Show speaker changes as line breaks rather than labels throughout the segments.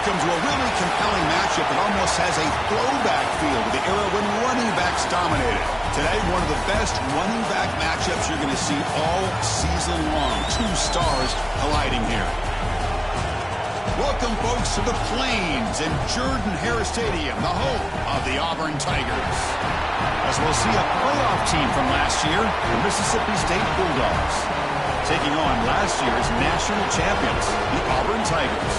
Welcome to a really compelling matchup that almost has a throwback feel to the era when running backs dominated. Today, one of the best running back matchups you're going to see all season long. Two stars colliding here. Welcome, folks, to the Plains in Jordan-Hare Stadium, the home of the Auburn Tigers. As we'll see a playoff team from last year, the Mississippi State Bulldogs, taking on last year's national champions, the Auburn Tigers.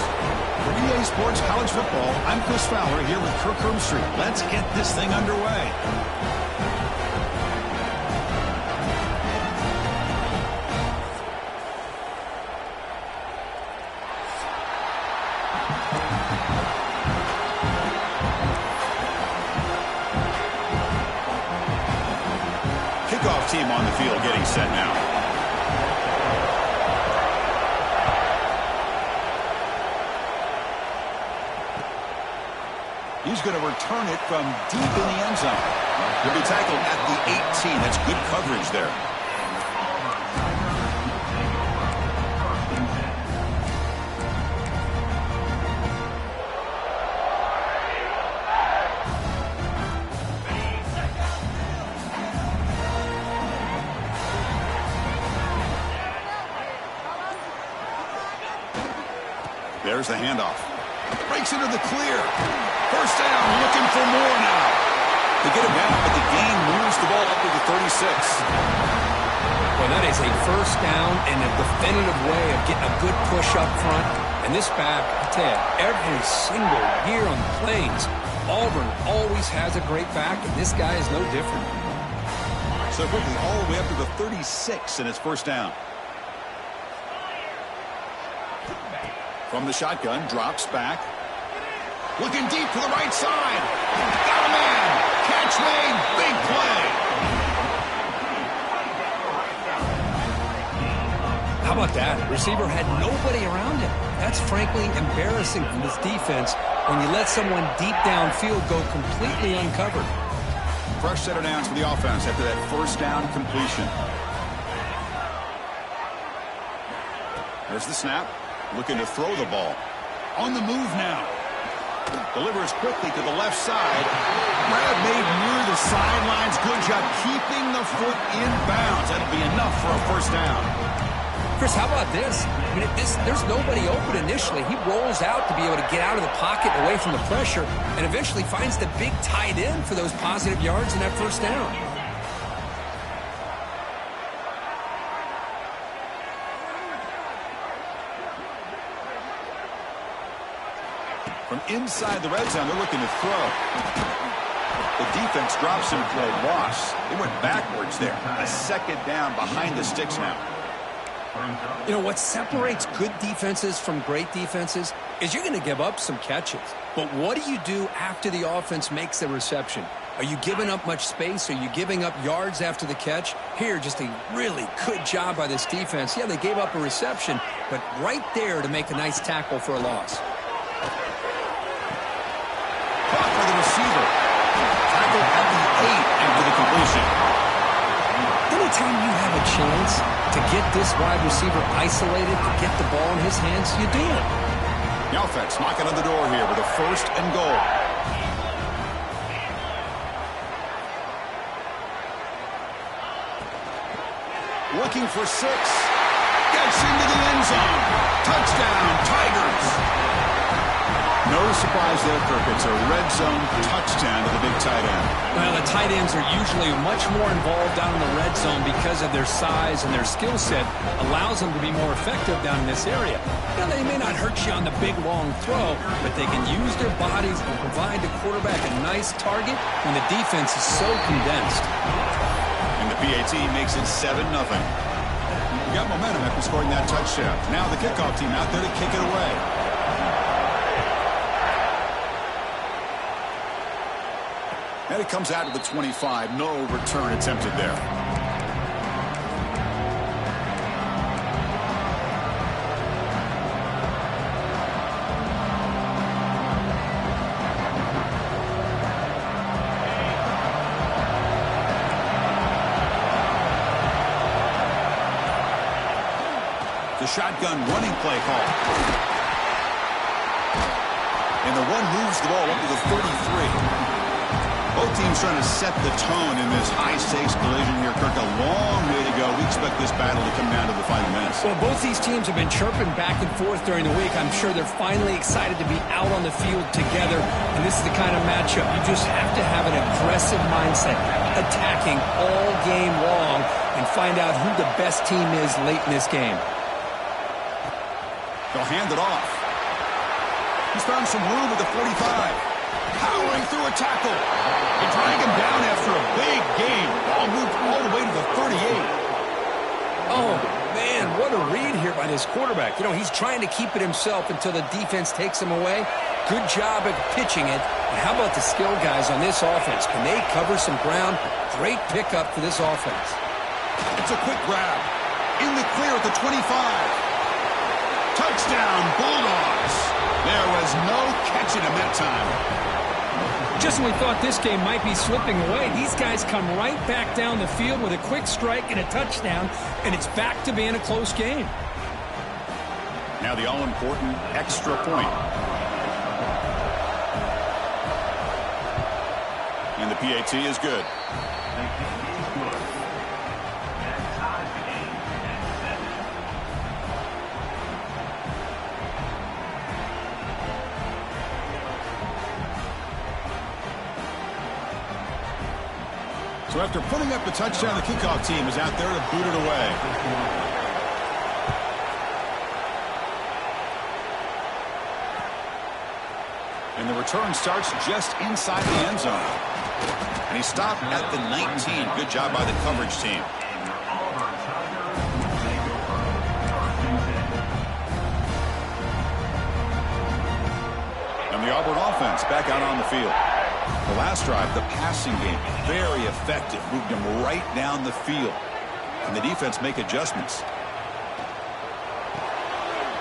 For EA Sports College Football, I'm Chris Fowler here with Kirk Herbstreit. Let's get this thing underway. Kickoff team on the field getting set now. He's going to return it from deep in the end zone. He'll be tackled at the 18. That's good coverage there. There's the handoff. Breaks into the clear. First down, looking for more now. They get him down, but the gain moves the ball up to the 36.
Well, that is a first down and a definitive way of getting a good push up front. And this back, I tell you, every single year on the Plains, Auburn always has a great back, and this guy is no different.
So quickly, all the way up to the 36 in his first down. From the shotgun, drops back. Looking deep to the right side. Got a man. Catch made. Big play.
How about that? Receiver had nobody around him. That's frankly embarrassing from this defense when you let someone deep downfield go completely uncovered.
Fresh set of downs for the offense after that first down completion. There's the snap. Looking to throw the ball. On the move now. Delivers quickly to the left side. Grab made near the sidelines. Good job keeping the foot in bounds. That'll be enough for a first down.
Chris, how about this? I mean, there's nobody open initially. He rolls out to be able to get out of the pocket away from the pressure and eventually finds the big tight end for those positive yards in that first down.
From inside the red zone, they're looking to throw. The defense drops him for a loss. They went backwards there. A second down behind the sticks now.
You know, what separates good defenses from great defenses is you're going to give up some catches. But what do you do after the offense makes the reception? Are you giving up much space? Are you giving up yards after the catch? Here, just a really good job by this defense. Yeah, they gave up a reception, but right there to make a nice tackle for a loss.
Caught for the receiver. Tackled at the 8 after the completion.
Anytime you have a chance to get this wide receiver isolated, to get the ball in his hands, you do it.
The offense knocking on the door here with a first and goal. Looking for 6. Gets into the end zone. Touchdown, Tigers. No surprise there, Kirk. It's a red zone touchdown to the big tight end.
Well, the tight ends are usually much more involved down in the red zone because of their size and their skill set allows them to be more effective down in this area. Now, they may not hurt you on the big, long throw, but they can use their bodies and provide the quarterback a nice target when the defense is so condensed.
And the PAT makes it 7-0. We got momentum after scoring that touchdown. Now the kickoff team out there to kick it away. And it comes out to the 25. No return attempted there. The shotgun running play call. And the run moves the ball up to the 33. Both teams trying to set the tone in this high-stakes collision here. Kirk, a long way to go. We expect this battle to come down to the final minutes.
Well, both these teams have been chirping back and forth during the week. I'm sure they're finally excited to be out on the field together. And this is the kind of matchup you just have to have an aggressive mindset, attacking all game long, and find out who the best team is late in this game.
They'll hand it off. He's found some room at the 45. Powering through a tackle. They drag him down after a big gain. Ball moved all the way to the 38.
Oh, man, what a read here by this quarterback. You know, he's trying to keep it himself until the defense takes him away. Good job at pitching it. And how about the skill guys on this offense? Can they cover some ground? Great pickup for this offense.
It's a quick grab. In the clear at the 25. Touchdown, Bulldogs. There was no catching him that time.
Just when we thought this game might be slipping away, these guys come right back down the field with a quick strike and a touchdown, and it's back to being a close game.
Now the all-important extra point. And the PAT is good. So after putting up the touchdown, the kickoff team is out there to boot it away. And the return starts just inside the end zone. And he stopped at the 19. Good job by the coverage team. And the Auburn offense back out on the field. The last drive, the passing game, very effective. Moved him right down the field. And the defense make adjustments.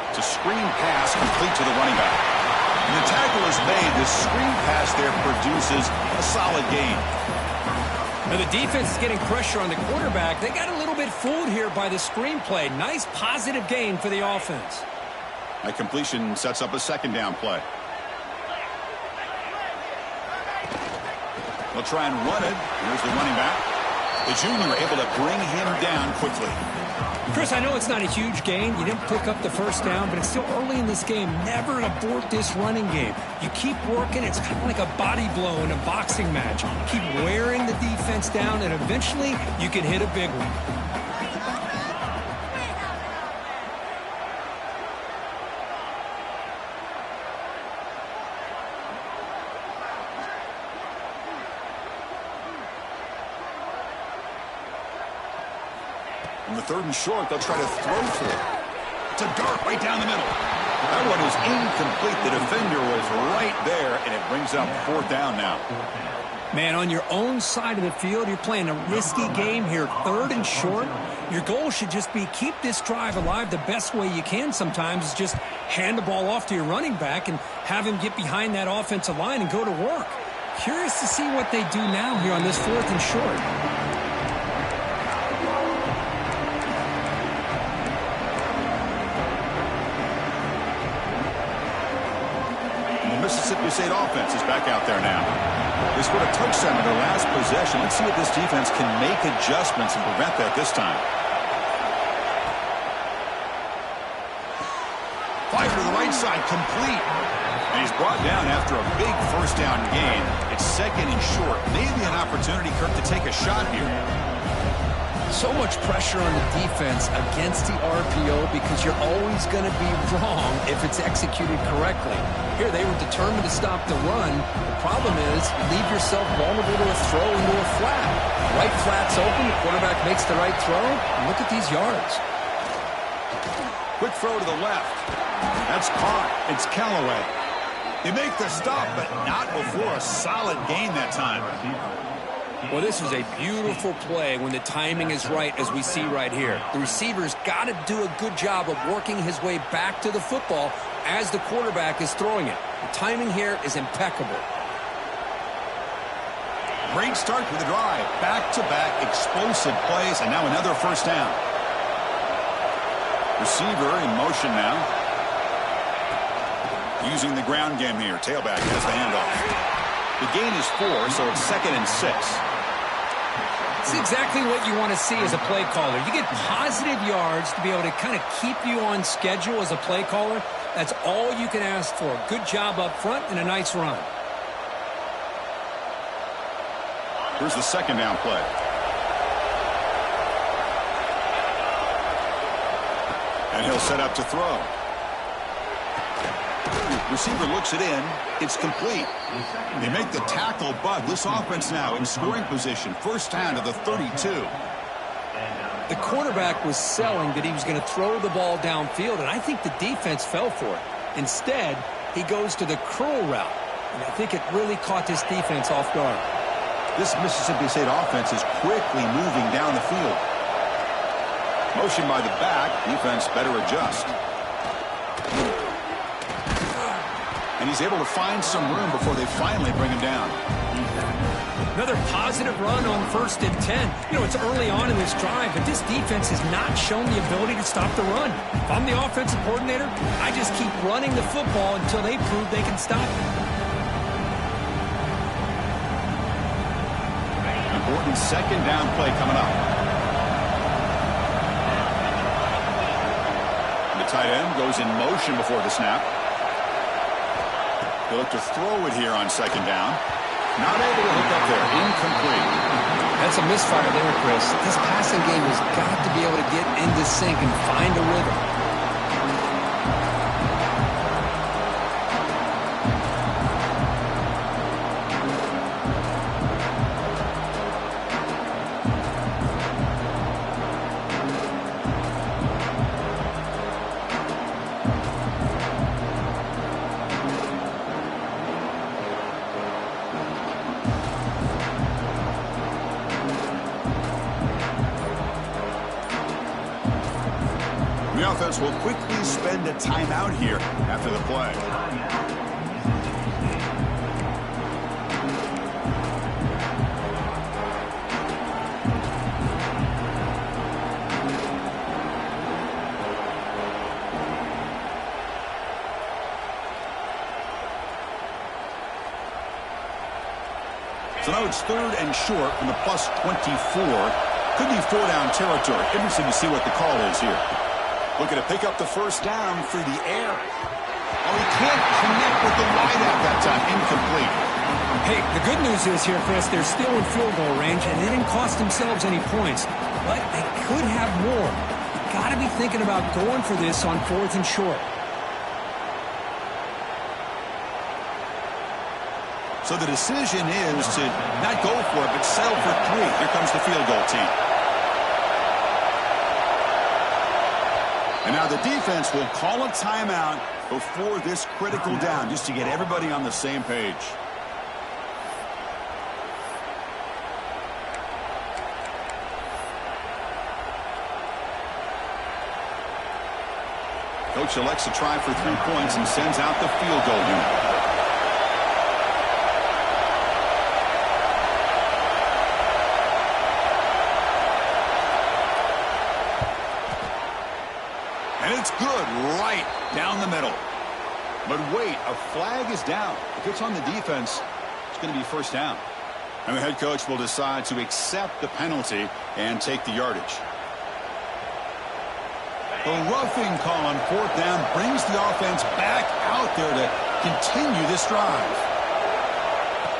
It's a screen pass complete to the running back. And the tackle is made. The screen pass there produces a solid gain.
Now the defense is getting pressure on the quarterback. They got a little bit fooled here by the screen play. Nice positive gain for the offense.
That completion sets up a second down play. They'll try and run it. Here's the running back. The junior able to bring him down quickly.
Chris, I know it's not a huge gain. You didn't pick up the first down, but it's still early in this game. Never abort this running game. You keep working. It's kind of like a body blow in a boxing match. Keep wearing the defense down, and eventually you can hit a big one.
On the third and short, they'll try to throw for it. It's a dart right down the middle. That one is incomplete. The defender was right there, and it brings up fourth down now.
Man, on your own side of the field, you're playing a risky game here. Third and short. Your goal should just be keep this drive alive the best way you can sometimes is just hand the ball off to your running back and have him get behind that offensive line and go to work. Curious to see what they do now here on this fourth and short.
Mississippi State offense is back out there now. They scored a touchdown in their last possession. Let's see if this defense can make adjustments and prevent that this time. Fire to the right side, complete. And he's brought down after a big first down gain. It's second and short. Maybe an opportunity, Kirk, to take a shot here.
So much pressure on the defense against the RPO because you're always going to be wrong if it's executed correctly. Here, they were determined to stop the run. The problem is you leave yourself vulnerable to a throw into a flat. Right flat's open, the quarterback makes the right throw, and look at these yards.
Quick throw to the left. That's caught. It's Callaway. They make the stop, but not before a solid gain that time.
Well, this is a beautiful play when the timing is right, as we see right here. The receiver's got to do a good job of working his way back to the football as the quarterback is throwing it. The timing here is impeccable.
Great start to the drive. Back-to-back explosive plays, and now another first down. Receiver in motion now. Using the ground game here. Tailback has the handoff. The gain is 4, so it's 2nd and 6.
It's exactly what you want to see as a play caller. You get positive yards to be able to kind of keep you on schedule as a play caller. That's all you can ask for. Good job up front and a nice run.
Here's the 2nd down play. And he'll set up to throw. Receiver looks it in. It's complete. They make the tackle, but this offense now in scoring position. First down to the 32.
The quarterback was selling that he was going to throw the ball downfield, and I think the defense fell for it. Instead, he goes to the curl route, and I think it really caught this defense off guard.
This Mississippi State offense is quickly moving down the field. Motion by the back. Defense better adjust. And he's able to find some room before they finally bring him down.
Another positive run on 1st and 10. You know, it's early on in this drive, but this defense has not shown the ability to stop the run. If I'm the offensive coordinator, I just keep running the football until they prove they can stop it.
Important 2nd down play coming up. The tight end goes in motion before the snap. He'll look to throw it here on 2nd down. Not able to hook up there. Incomplete.
That's a misfire there, Chris. This passing game has got to be able to get into sync and find a rhythm.
The offense will quickly spend a timeout here after the play. So now it's 3rd and short from the plus 24. Could be 4-down territory. Interesting to see what the call is here. Looking to pick up the 1st down through the air. Oh, he can't connect with the wideout that time. Incomplete.
Hey, the good news is here, Chris, they're still in field goal range, and they didn't cost themselves any points. But they could have more. You got to be thinking about going for this on 4th and short.
So the decision is to not go for it, but settle for 3. Here comes the field goal team. And now the defense will call a timeout before this critical down, just to get everybody on the same page. Coach elects to try for 3 points and sends out the field goal unit. And it's good right down the middle. But wait, a flag is down. If it's on the defense, it's going to be 1st down. And the head coach will decide to accept the penalty and take the yardage. The roughing call on 4th down brings the offense back out there to continue this drive.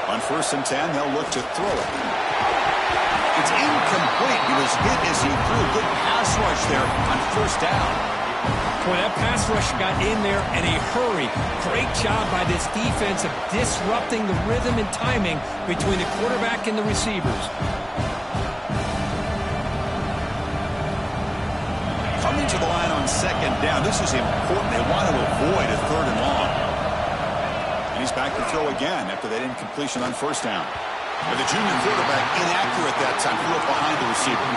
On 1st and 10, they'll look to throw it. It's incomplete. He was hit as he threw. Good pass rush there on 1st down.
Boy, that pass rush got in there in a hurry. Great job by this defense of disrupting the rhythm and timing between the quarterback and the receivers.
Coming to the line on 2nd down. This is important. They want to avoid a 3rd and long. And he's back to throw again after that incompletion on 1st down. But the junior quarterback inaccurate that time. Threw it behind the receiver.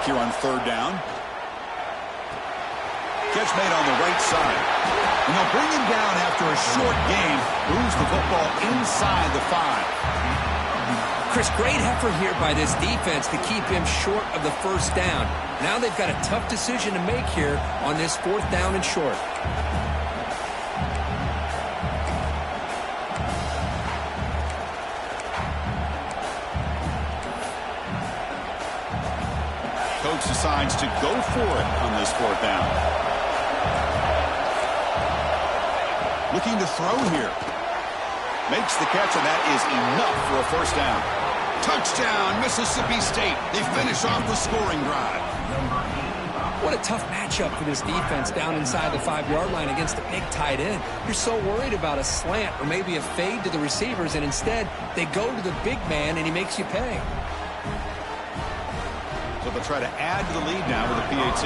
back here on third down. Catch made on the right side. And they'll bring him down after a short game. Moves the football inside the 5.
Chris, great effort here by this defense to keep him short of the first down. Now they've got a tough decision to make here on this 4th down and short.
Coach decides to go for it on this 4th down. Looking to throw here. Makes the catch, and that is enough for a first down. Touchdown, Mississippi State. They finish off the scoring drive.
What a tough matchup for this defense down inside the 5-yard line against a big tight end. You're so worried about a slant or maybe a fade to the receivers, and instead they go to the big man, and he makes you pay.
So they'll try to add to the lead now with a PAT.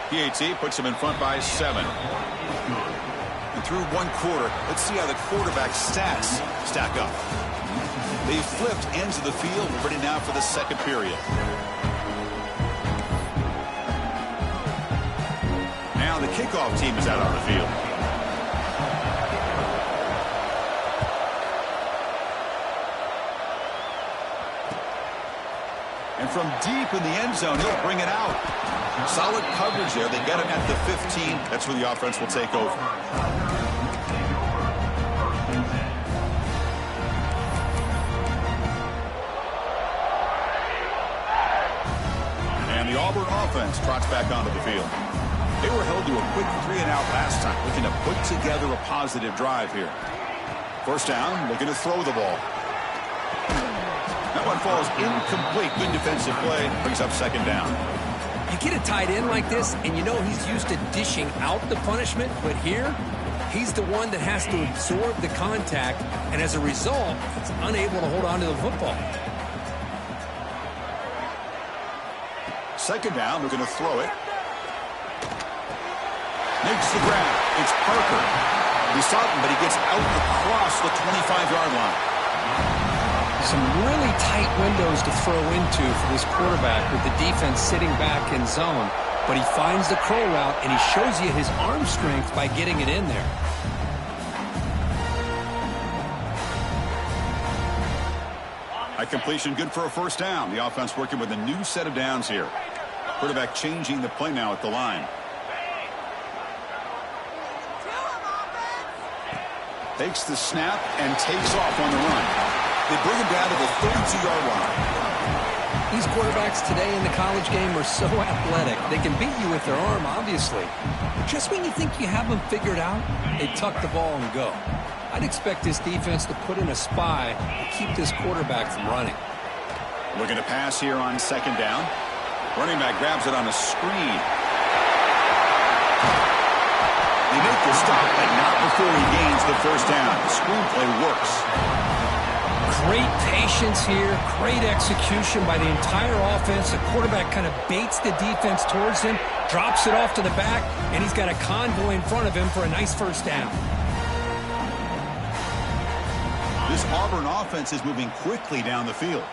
PAT puts him in front by 7. And through 1 quarter, let's see how the quarterback stats stack up. They flipped ends of the field, ready now for the second period. Now the kickoff team is out on the field. And from deep in the end zone, he'll bring it out. Solid coverage there. They get him at the 15. That's where the offense will take over. And the Auburn offense trots back onto the field. They were held to a quick 3-and-out last time, looking to put together a positive drive here. First down, looking to throw the ball. That one falls incomplete. Good defensive play. Brings up second down.
You get a tight end like this, and you know he's used to dishing out the punishment, but here, he's the one that has to absorb the contact, and as a result, he's unable to hold on to the football.
Second down, we're going to throw it. Makes the grab. It's Parker. He stopped him, but he gets out across the 25-yard line.
Some really tight windows to throw into for this quarterback with the defense sitting back in zone. But he finds the crow route, and he shows you his arm strength by getting it in there.
High completion, good for a first down. The offense working with a new set of downs here. Quarterback changing the play now at the line. Takes the snap and takes off on the run. They bring him down to the 32-yard line.
These quarterbacks today in the college game are so athletic. They can beat you with their arm, obviously. But just when you think you have them figured out, they tuck the ball and go. I'd expect this defense to put in a spy to keep this quarterback from running.
Looking to pass here on second down. Running back grabs it on a screen. They make the stop, but not before he gains the first down. The screenplay works.
Great patience here, great execution by the entire offense. The quarterback kind of baits the defense towards him, drops it off to the back, and he's got a convoy in front of him for a nice first down.
This Auburn offense is moving quickly down the field.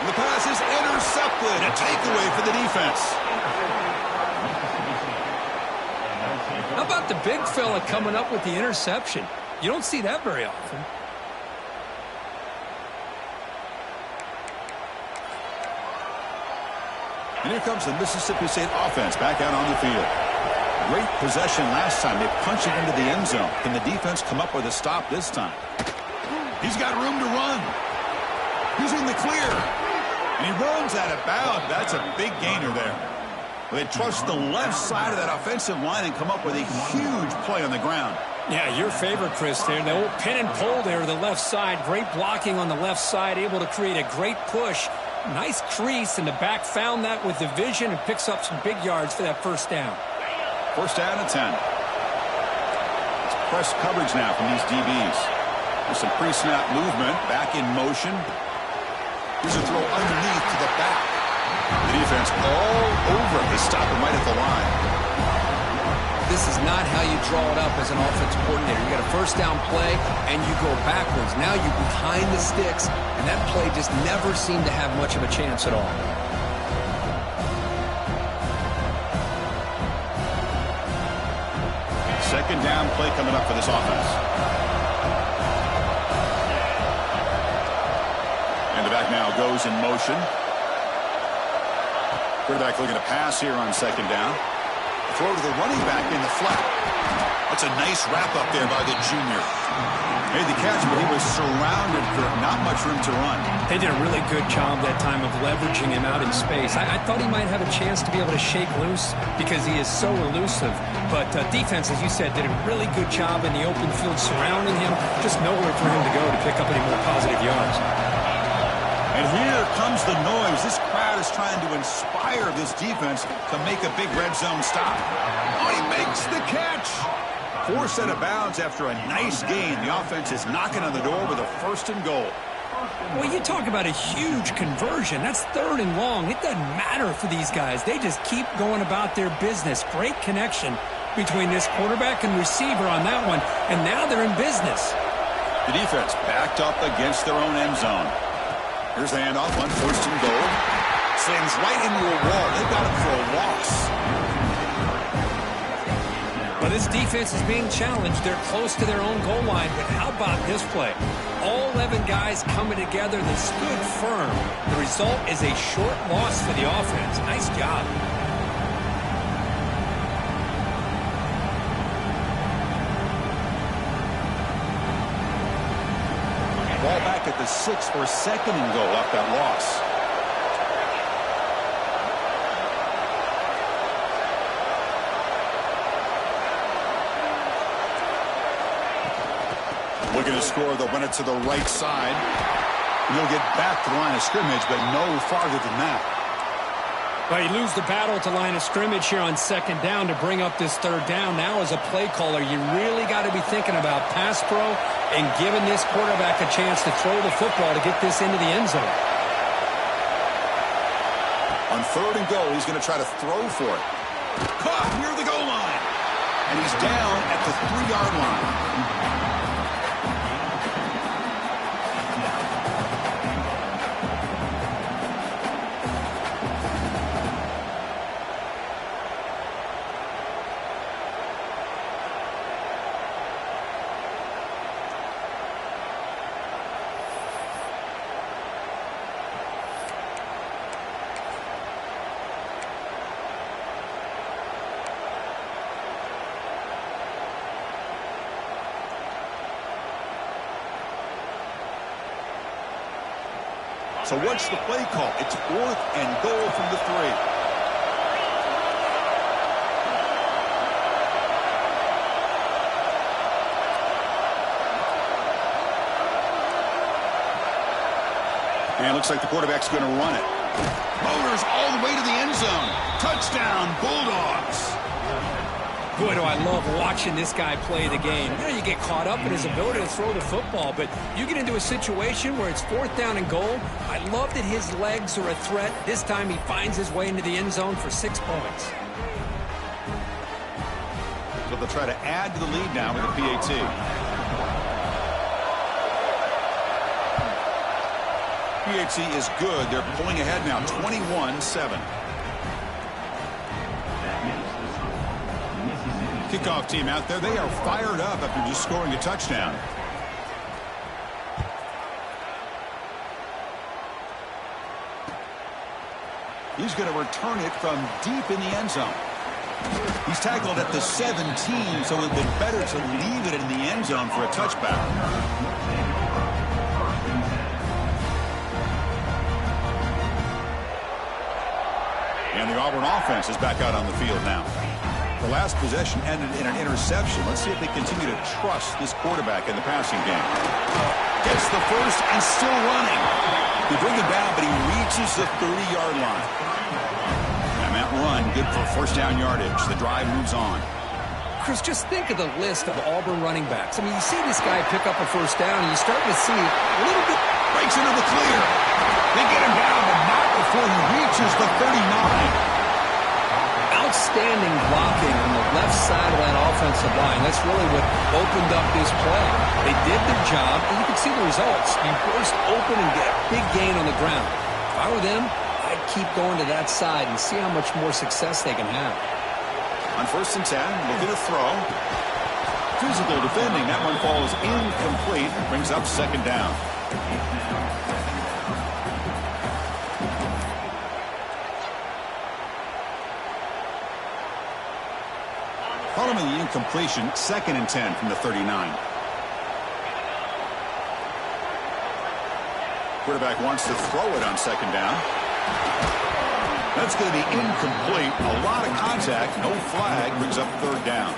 And the pass is intercepted. A takeaway for the defense.
How about the big fella coming up with the interception? You don't see that very often.
And here comes the Mississippi State offense back out on the field. Great possession last time. They punch it into the end zone. Can the defense come up with a stop this time? He's got room to run. He's in the clear. And he runs out of bounds. That's a big gainer there. They trust the left side of that offensive line and come up with a huge play on the ground.
Yeah, your favorite, Chris, there. The old pin and pull there to the left side. Great blocking on the left side, able to create a great push. Nice crease, and the back found that with the vision and picks up some big yards for that first down.
First down and 10. It's press coverage now from these DBs. There's some pre-snap movement, back in motion. Here's a throw underneath to the back. The defense all over it. They stop him right at the line.
this is not how you draw it up as an offensive coordinator. You got a first down play, and you go backwards. Now you're behind the sticks, and that play just never seemed to have much of a chance at all.
Second down play coming up for this offense. And the back now goes in motion. Quarterback looking to pass here on second down. Throw to the running back in the flat. That's a nice wrap up there by the junior. Made the catch, but he was surrounded for not much room to run.
They did a really good job that time of leveraging him out in space. I thought he might have a chance to be able to shake loose because he is so elusive. But defense, as you said, did a really good job in the open field surrounding him. Just nowhere for him to go to pick up any more positive yards.
And here comes the noise. This crowd is trying to inspire this defense to make a big red zone stop. Oh, he makes the catch. Forced out of bounds after a nice gain. The offense is knocking on the door with a 1st and goal.
Well, you talk about a huge conversion. That's 3rd and long. It doesn't matter for these guys. They just keep going about their business. Great connection between this quarterback and receiver on that one. And now they're in business.
The defense backed up against their own end zone. Here's the handoff on 1st and goal. Slams right into a wall. They've got him for a loss.
Well, this defense is being challenged. They're close to their own goal line, but how about this play? All 11 guys coming together. They stood firm. The result is a short loss for the offense. Nice job.
Ball back at the 6 for 2nd and goal off that loss. Looking to score, they'll run it to the right side. He'll get back to the line of scrimmage, but no farther than that.
Well, you lose the battle to line of scrimmage here on 2nd down to bring up this 3rd down. Now as a play caller, you really got to be thinking about pass pro and giving this quarterback a chance to throw the football to get this into the end zone.
On 3rd and goal, he's going to try to throw for it. Caught near the goal line. And he's down at the 3-yard line. So what's the play call? It's 4th and goal from the 3. And it looks like the quarterback's going to run it. Motors all the way to the end zone. Touchdown, Bulldogs.
Boy, do I love watching this guy play the game. You know, you get caught up in his ability to throw the football, but you get into a situation where it's 4th down and goal. I love that his legs are a threat. This time he finds his way into the end zone for 6 points.
So they'll try to add to the lead now with the PAT. PAT is good. They're pulling ahead now, 21-7. Kickoff team out there. They are fired up after just scoring a touchdown. He's going to return it from deep in the end zone. He's tackled at the 17, so it would have been better to leave it in the end zone for a touchback. And the Auburn offense is back out on the field now. The last possession ended in an interception. Let's see if they continue to trust this quarterback in the passing game. Gets the first and still running. They bring him down, but he reaches the 30-yard line. And that run, good for 1st down yardage. The drive moves on.
Chris, just think of the list of Auburn running backs. I mean, you see this guy pick up a 1st down, and you start to see a little bit.
Breaks into the clear. They get him down, but not before he reaches the 39.
Outstanding blocking on the left side of that offensive line. That's really what opened up this play. They did their job, and you can see the results. You burst open and get a big gain on the ground. If I were them, I'd keep going to that side and see how much more success they can have.
On 1st and 10, looking to throw. Physical defending. That one falls incomplete. Brings up 2nd down. Following the incompletion, 2nd and 10 from the 39. Quarterback wants to throw it on 2nd down. That's going to be incomplete. A lot of contact. No flag. Brings up 3rd down.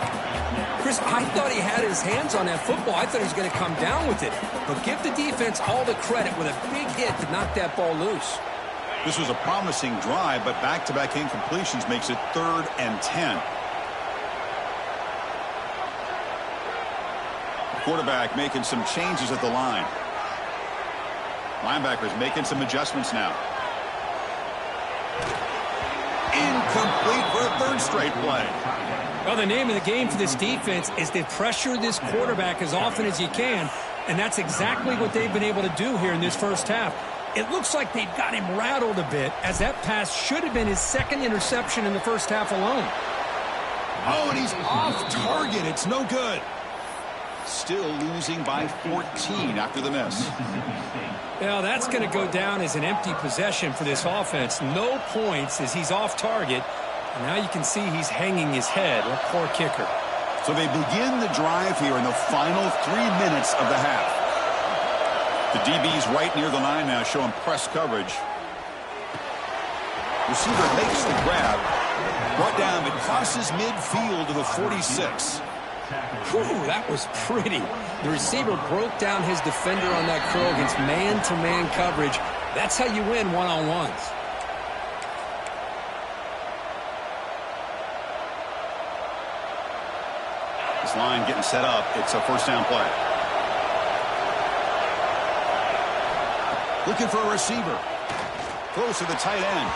Chris, I thought he had his hands on that football. I thought he was going to come down with it. But give the defense all the credit with a big hit to knock that ball loose.
This was a promising drive, but back-to-back incompletions makes it 3rd and 10. Quarterback making some changes at the line. Linebackers making some adjustments now. Incomplete for a 3rd straight play.
Well, the name of the game for this defense is to pressure this quarterback as often as you can, and that's exactly what they've been able to do here in this first half. It looks like they've got him rattled a bit, as that pass should have been his 2nd interception in the first half alone.
Oh, and he's off target. It's no good. Still losing by 14 after the miss.
Well, that's going to go down as an empty possession for this offense. No points as he's off target. And now you can see he's hanging his head. A poor kicker.
So they begin the drive here in the final 3 minutes of the half. The DB's right near the line now, showing press coverage. Receiver makes the grab. Brought down, but crosses midfield to the 46.
Whew, that was pretty. The receiver broke down his defender on that curl against man-to-man coverage. That's how you win one-on-ones.
This line getting set up. It's a 1st down play. Looking for a receiver. Throws to the tight end.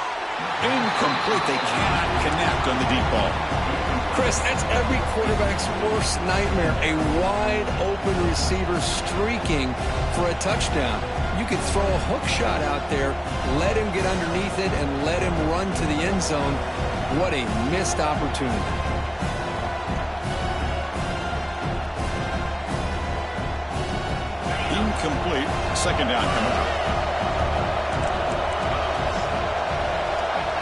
Incomplete. They cannot connect on the deep ball.
Chris, that's every quarterback's worst nightmare. A wide-open receiver streaking for a touchdown. You could throw a hook shot out there, let him get underneath it, and let him run to the end zone. What a missed opportunity.
Incomplete. 2nd down coming up.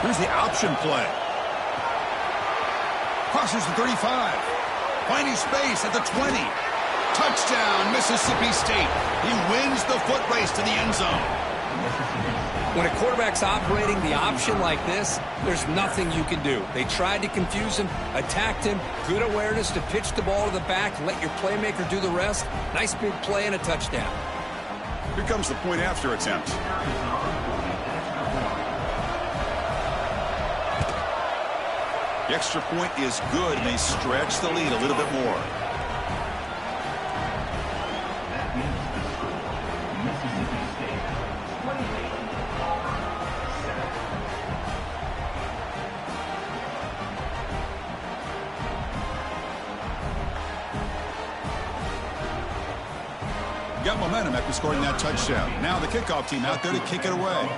Here's the option play. Crosses the 35. Finding space at the 20. Touchdown, Mississippi State. He wins the foot race to the end zone.
When a quarterback's operating the option like this, there's nothing you can do. They tried to confuse him, attacked him. Good awareness to pitch the ball to the back, let your playmaker do the rest. Nice big play and a touchdown.
Here comes the point after attempt. The extra point is good, and they stretch the lead a little bit more. Got momentum after scoring that touchdown. Now the kickoff team out there to kick it away.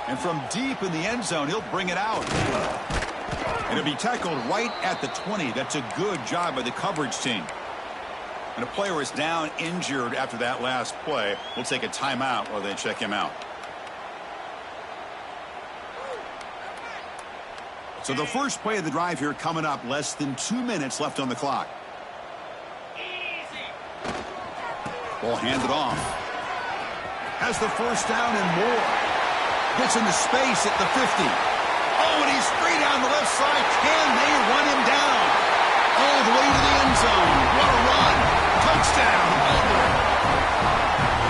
And from deep in the end zone, he'll bring it out. And it'll be tackled right at the 20. That's a good job by the coverage team. And a player is down injured after that last play. We'll take a timeout while they check him out. So the first play of the drive here coming up. Less than 2 minutes left on the clock. Ball handed off. Has the 1st down and more. Gets into space at the 50. Oh, and he's free down the left side. Can they run him down? All the way to the end zone. What a run. Touchdown. Auburn.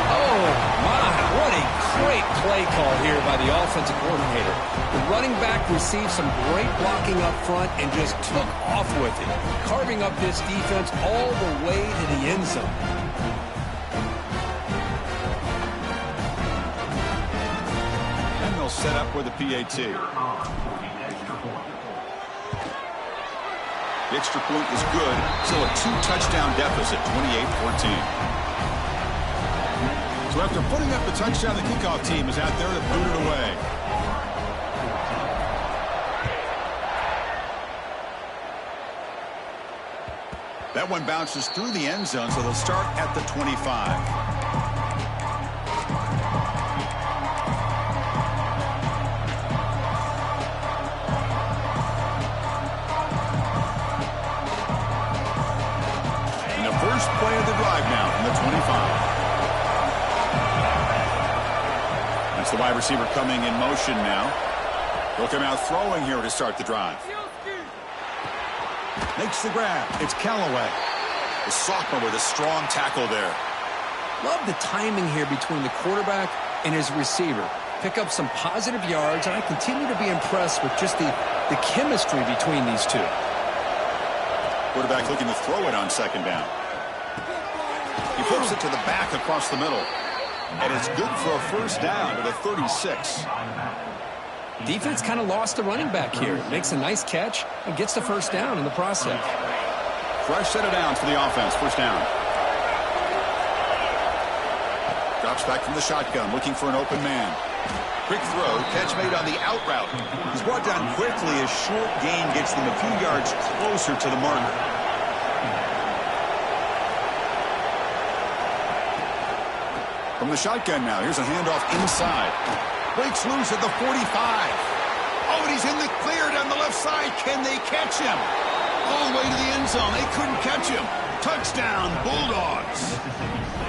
Oh, my. What a great play call here by the offensive coordinator. The running back received some great blocking up front and just took off with it, carving up this defense all the way to the end zone.
they'll set up with a PAT. The extra point is good. Still a 2-touchdown deficit, 28-14. So after putting up the touchdown, the kickoff team is out there to boot it away. That one bounces through the end zone, so they'll start at the 25. First play of the drive now from the 25. That's the wide receiver coming in motion now. He'll come out throwing here to start the drive. Makes the grab. It's Callaway. The sophomore with a strong tackle there.
Love the timing here between the quarterback and his receiver. Pick up some positive yards, and I continue to be impressed with just the chemistry between these two.
Quarterback looking to throw it on second down. He flips it to the back across the middle. And it's good for a first down to the 36.
Defense kind of lost the running back here. Makes a nice catch and gets the first down in the process.
Fresh set of downs for the offense. First down. Drops back from the shotgun, looking for an open man. Quick throw, catch made on the out route. He's brought down quickly as short gain gets them a few yards closer to the marker. From the shotgun now, here's a handoff inside. Breaks loose at the 45. Oh, and he's in the clear down the left side. Can they catch him? All the way to the end zone. They couldn't catch him. Touchdown, Bulldogs.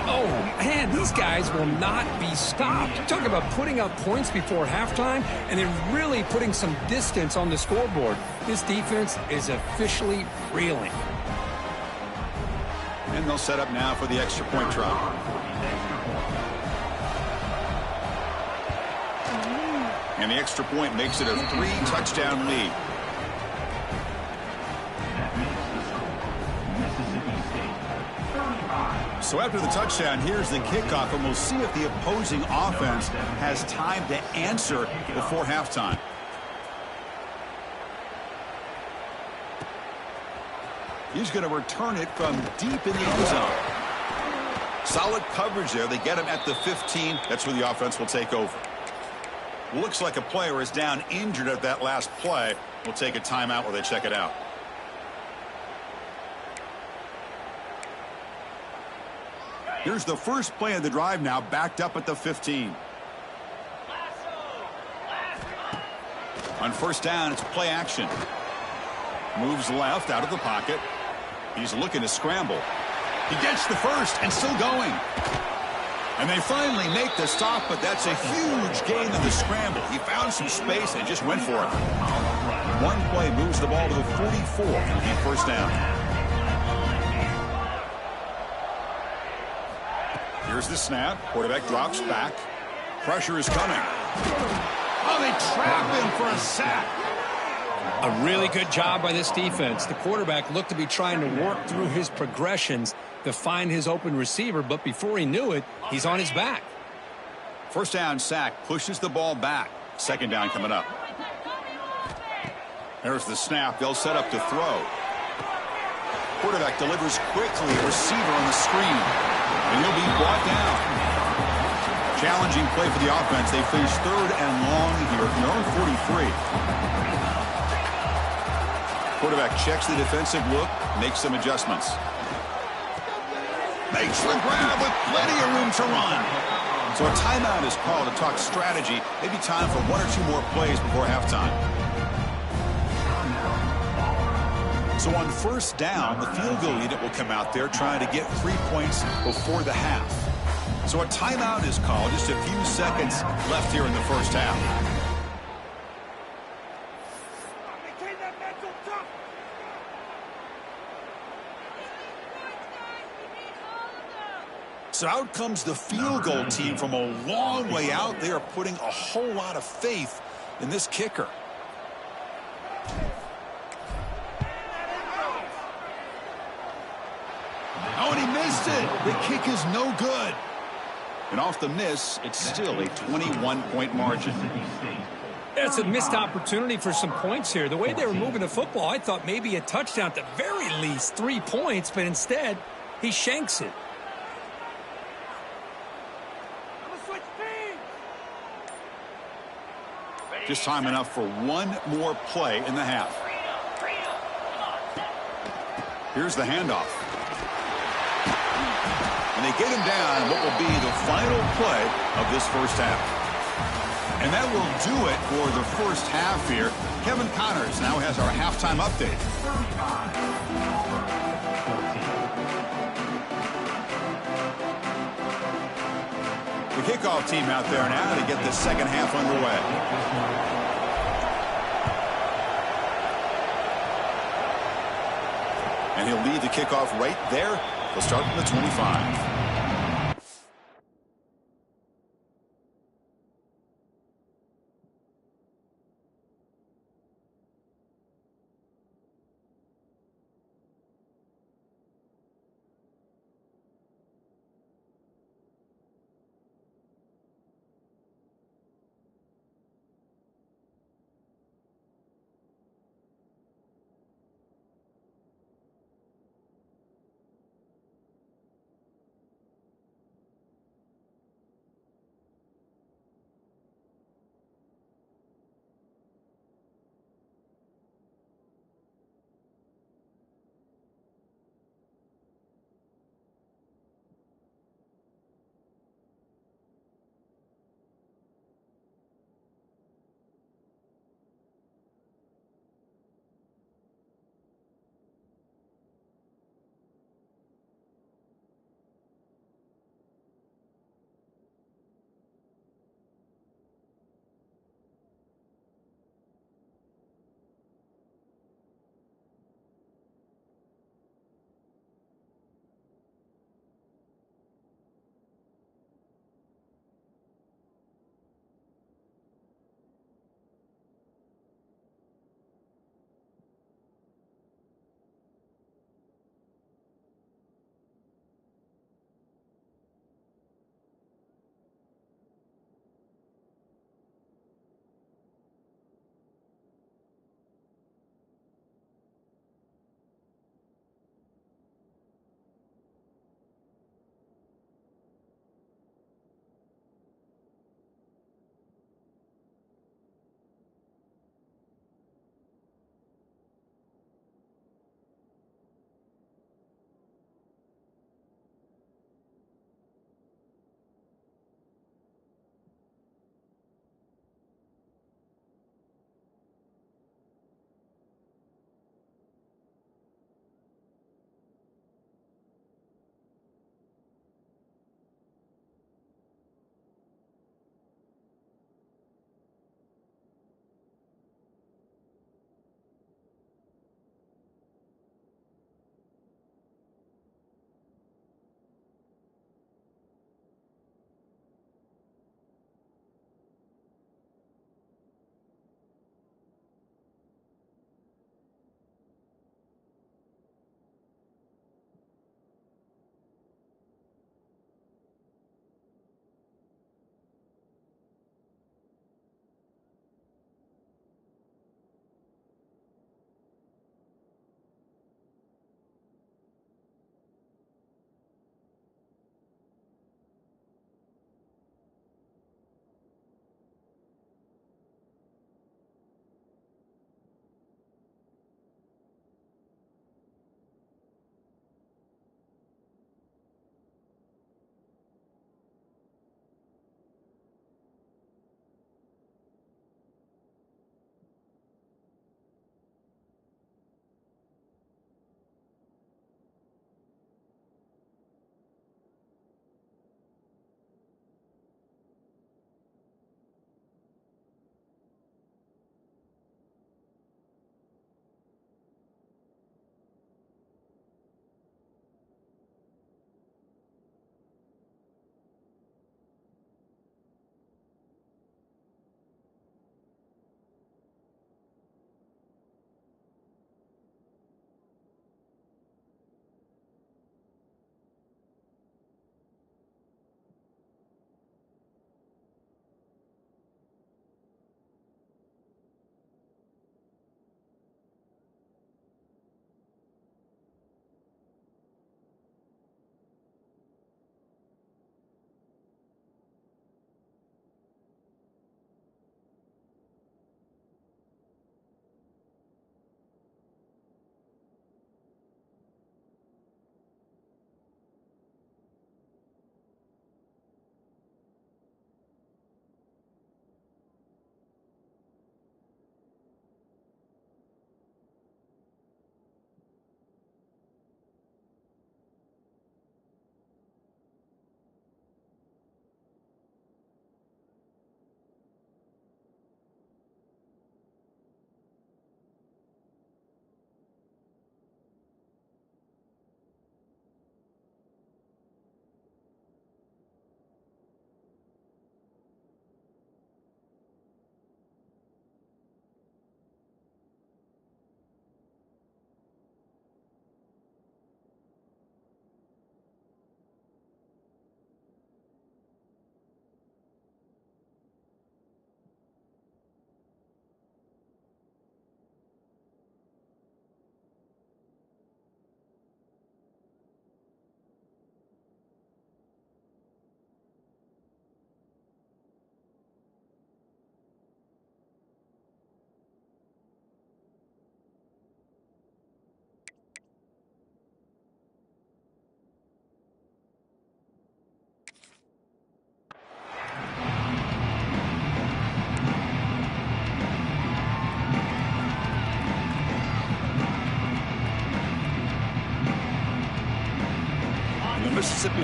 Oh, man, these guys will not be stopped. Talk about putting up points before halftime and then really putting some distance on the scoreboard. This defense is officially reeling.
And they'll set up now for the extra point try. And the extra point makes it a 3-touchdown lead. So after the touchdown, here's the kickoff, and we'll see if the opposing offense has time to answer before halftime. He's going to return it from deep in the end zone. Solid coverage there. They get him at the 15. That's where the offense will take over. Looks like a player is down injured at that last play. We'll take a timeout while they check it out. Here's the first play of the drive now, backed up at the 15. On first down, it's play action. Moves left out of the pocket. He's looking to scramble. He gets the first and still going. And they finally make the stop, but that's a huge gain on the scramble. He found some space and just went for it. One play moves the ball to the 44. It'll be first down. Here's the snap. Quarterback drops back. Pressure is coming. Oh, they trap him for a sack.
A really good job by this defense. The quarterback looked to be trying to work through his progressions to find his open receiver, but before he knew it, he's on his back.
First down sack, pushes the ball back. Second down coming up. There's the snap. They'll set up to throw. Quarterback delivers quickly. Receiver on the screen. And he'll be brought down. Challenging play for the offense. They face third and long here from their own 43. Quarterback checks the defensive look, makes some adjustments. Makes the grab with plenty of room to run. So a timeout is called to talk strategy. Maybe time for one or two more plays before halftime. So on first down, the field goal unit will come out there trying to get 3 points before the half. So a timeout is called. Just a few seconds left here in the first half. So out comes the field goal team from a long way out. They are putting a whole lot of faith in this kicker. Oh, and he missed it. The kick is no good. And off the miss, it's still a 21-point margin.
That's a missed opportunity for some points here. The way they were moving the football, I thought maybe a touchdown at the very least, 3 points, but instead, he shanks it.
Just time enough for one more play in the half. Here's the handoff. And they get him down what will be the final play of this first half. And that will do it for the first half here. Kevin Connors now has our halftime update. The kickoff team out there now to get the second half underway. And he'll lead the kickoff right there. He'll start from the 25.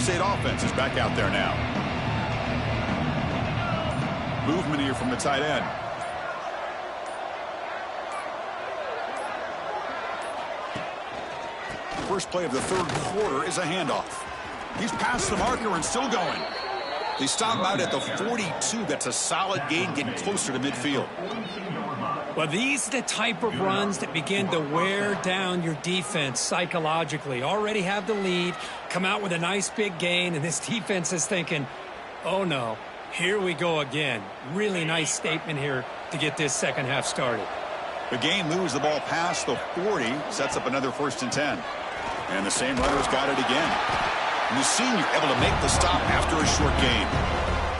State offense is back out there now. Movement here from the tight end. First play of the third quarter is a handoff. He's past the marker and still going. They stop him out at the 42. That's a solid gain, getting closer to midfield.
Well, these are the type of runs that begin to wear down your defense psychologically. Already have the lead, come out with a nice big gain, and this defense is thinking, oh no, here we go again. Really nice statement here to get this second half started.
The game moves the ball past the 40, sets up another 1st and 10. And the same runner's got it again. And the senior able to make the stop after a short gain.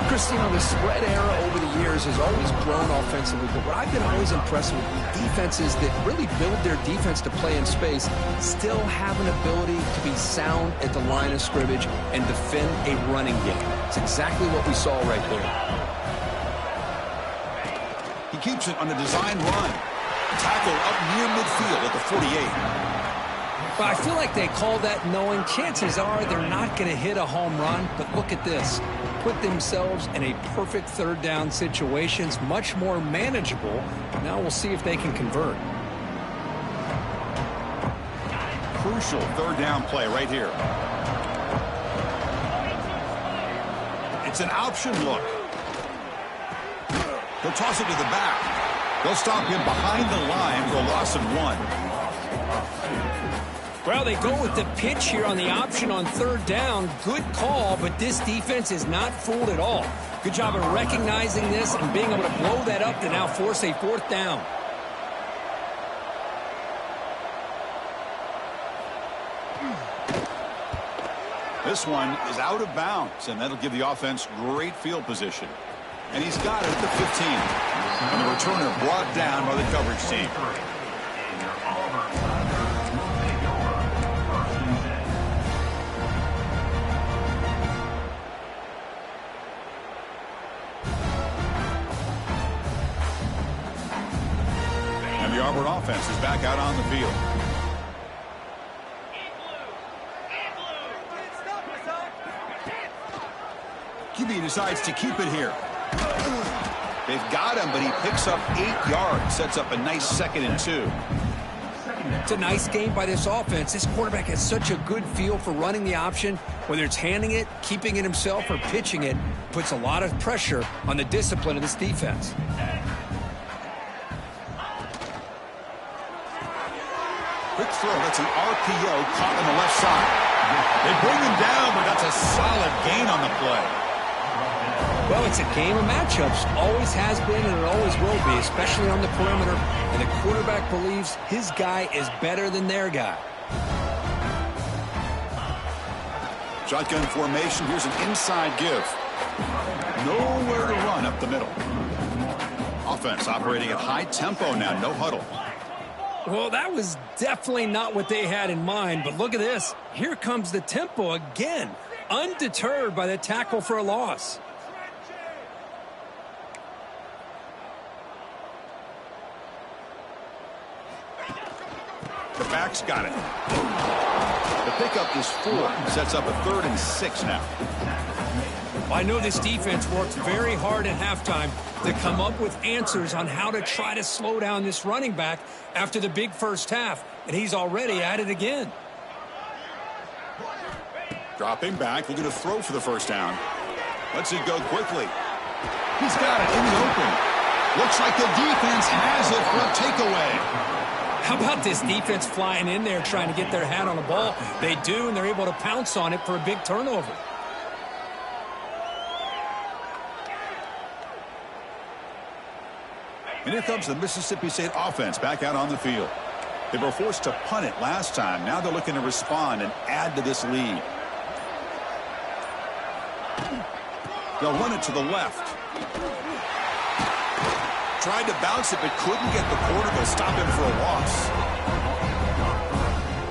Chris, the spread era over the years has always grown offensively, but what I've been always impressed with defenses that really build their defense to play in space still have an ability to be sound at the line of scrimmage and defend a running game. It's exactly what we saw right there.
He keeps it on a design run. Tackle up near midfield at the 48.
Well, I feel like they call that knowing chances are they're not going to hit a home run, but look at this. Put themselves in a perfect third down situation. It's much more manageable. Now we'll see if they can convert.
Crucial third down play right here. It's an option look. They'll toss it to the back. They'll stop him behind the line for a loss of 1.
Well, they go with the pitch here on the option on third down. Good call, but this defense is not fooled at all. Good job of recognizing this and being able to blow that up to now force a 4th down.
This one is out of bounds, and that'll give the offense great field position. And he's got it at the 15. And the returner brought down by the coverage team. The Auburn offense is back out on the field. QB decides to keep it here. They've got him, but he picks up 8 yards, sets up a nice 2nd and 2.
It's a nice game by this offense. This quarterback has such a good feel for running the option. Whether it's handing it, keeping it himself, or pitching it, puts a lot of pressure on the discipline of this defense.
Quick throw, that's an RPO caught on the left side. They bring him down, but that's a solid gain on the play.
Well, it's a game of matchups. Always has been and it always will be, especially on the perimeter. And the quarterback believes his guy is better than their guy.
Shotgun formation, here's an inside give. Nowhere to run up the middle. Offense operating at high tempo now, no huddle.
Well, that was definitely not what they had in mind, but look at this. Here comes the tempo again, undeterred by the tackle for a loss.
The back's got it. The pickup is 4, sets up a 3rd and 6 now.
I know this defense worked very hard at halftime to come up with answers on how to try to slow down this running back after the big first half, and he's already at it again.
Dropping back, looking to throw for the 1st down. Lets it go quickly. He's got it in the open. Looks like the defense has it for a takeaway.
How about this defense flying in there trying to get their hat on the ball? They do, and they're able to pounce on it for a big turnover.
And here comes the Mississippi State offense back out on the field. They were forced to punt it last time. Now they're looking to respond and add to this lead. They'll run it to the left. Tried to bounce it, but couldn't get the corner. They'll stop him for a loss.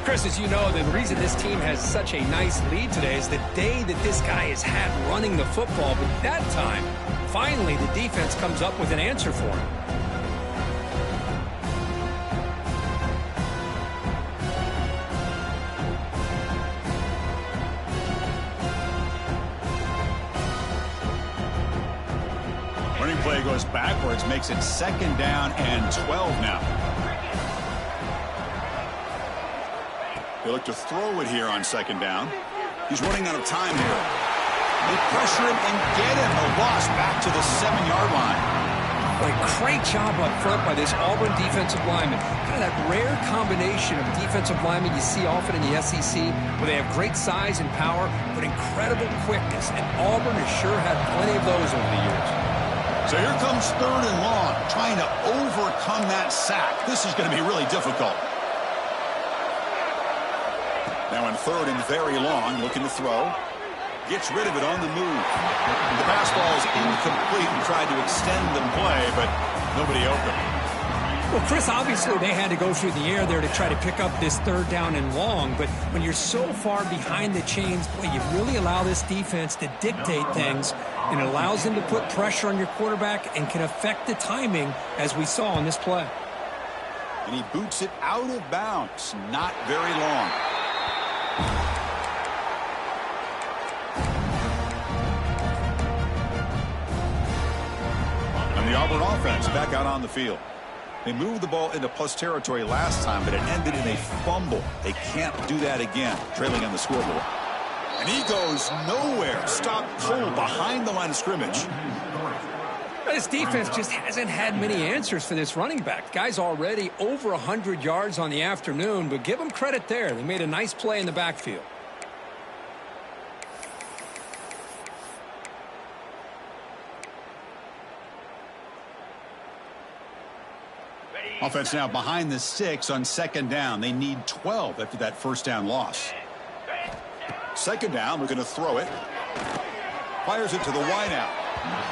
Chris, as you know, the reason this team has such a nice lead today is the day that this guy has had running the football. But that time, finally, the defense comes up with an answer for him.
play goes backwards, makes it 2nd down and 12 now. They look to throw it here on 2nd down. He's running out of time here. They pressure him and get him. A loss back to the 7-yard line.
A great job up front by this Auburn defensive lineman. Kind of that rare combination of defensive linemen you see often in the SEC, where they have great size and power, but incredible quickness. And Auburn has sure had plenty of those over the years.
So here comes 3rd and long, trying to overcome that sack. This is going to be really difficult. Now in 3rd and very long, looking to throw. Gets rid of it on the move. The pass ball is incomplete and tried to extend the play, but nobody open.
Well, Chris, obviously they had to go through the air there to try to pick up this 3rd down and long, but when you're so far behind the chains, boy, you really allow this defense to dictate things, and it allows them to put pressure on your quarterback and can affect the timing, as we saw on this play.
And he boots it out of bounds. Not very long. The Auburn offense back out on the field. They moved the ball into plus territory last time, but it ended in a fumble. They can't do that again, trailing on the scoreboard. And he goes nowhere. Stopped cold behind the line of scrimmage.
This defense just hasn't had many answers for this running back. Guy's already over 100 yards on the afternoon, but give them credit there. They made a nice play in the backfield.
Offense now behind the 6 on 2nd down. They need 12 after that 1st down loss. 2nd down, we're going to throw it. Fires it to the wideout.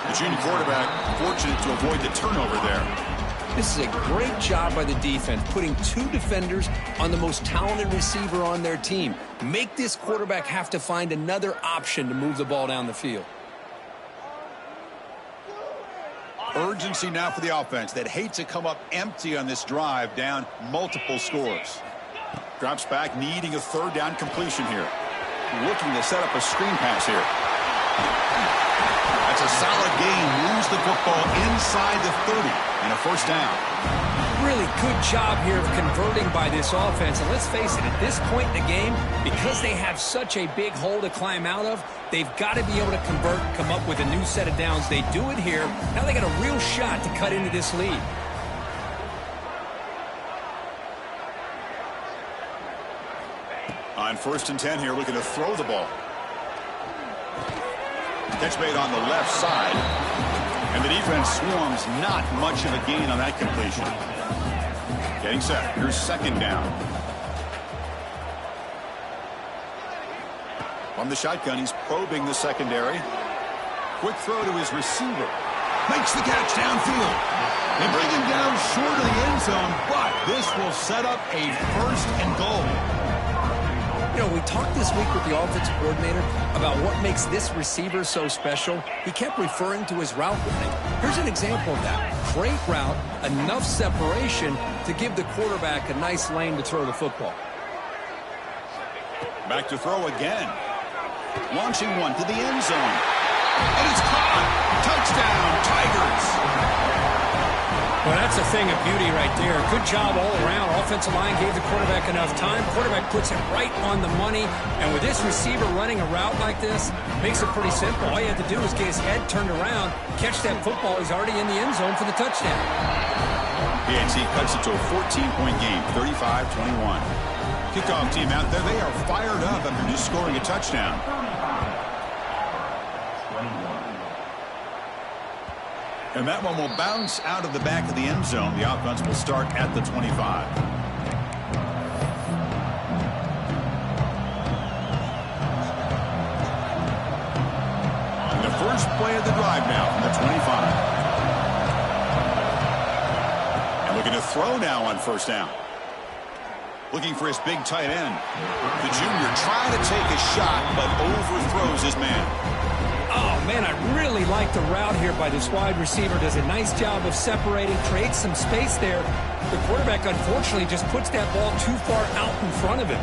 The junior quarterback fortunate to avoid the turnover there.
This is a great job by the defense, putting 2 defenders on the most talented receiver on their team. Make this quarterback have to find another option to move the ball down the field.
Urgency now for the offense that hates to come up empty on this drive, down multiple scores. Drops back, needing a 3rd down completion here. Looking to set up a screen pass here. That's a solid gain. Moves the football inside the 30 and a 1st down.
Really good job here of converting by this offense. And let's face it, at this point in the game, because they have such a big hole to climb out of, they've got to be able to convert, come up with a new set of downs. They do it here. Now they got a real shot to cut into this lead.
On 1st and 10 here, looking to throw the ball. Catch made on the left side. And the defense swarms, not much of a gain on that completion. Getting set. Here's 2nd down. From the shotgun, he's probing the secondary. Quick throw to his receiver. Makes the catch downfield. They bring him down short of the end zone, but this will set up a 1st and goal.
You know, we talked this week with the offensive coordinator about what makes this receiver so special. He kept referring to his route running. Here's an example of that. Great route, enough separation to give the quarterback a nice lane to throw the football.
Back to throw again. Launching one to the end zone. And it's caught. Touchdown, Tigers.
Well, that's a thing of beauty right there. Good job all around. Offensive line gave the quarterback enough time. Quarterback puts it right on the money. And with this receiver running a route like this, makes it pretty simple. All you have to do is get his head turned around, catch that football. He's already in the end zone for the touchdown.
PNC cuts it to a 14-point game, 35-21. Kickoff team out there. They are fired up after just scoring a touchdown. And that one will bounce out of the back of the end zone. The offense will start at the 25. And the first play of the drive now from the 25. And looking to throw now on 1st down. Looking for his big tight end. The junior trying to take a shot, but overthrows his man.
Oh, man, I really like the route here by this wide receiver. Does a nice job of separating, creates some space there. The quarterback, unfortunately, just puts that ball too far out in front of him.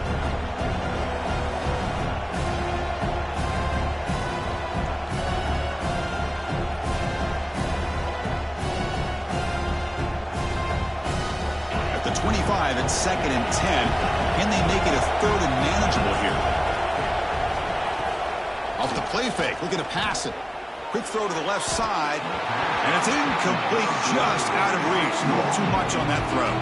25 at 2nd and 10. Can they make it a 3rd and manageable here? Off the play fake, looking to pass it. Quick throw to the left side, and it's incomplete, just out of reach. A little too much on that throw.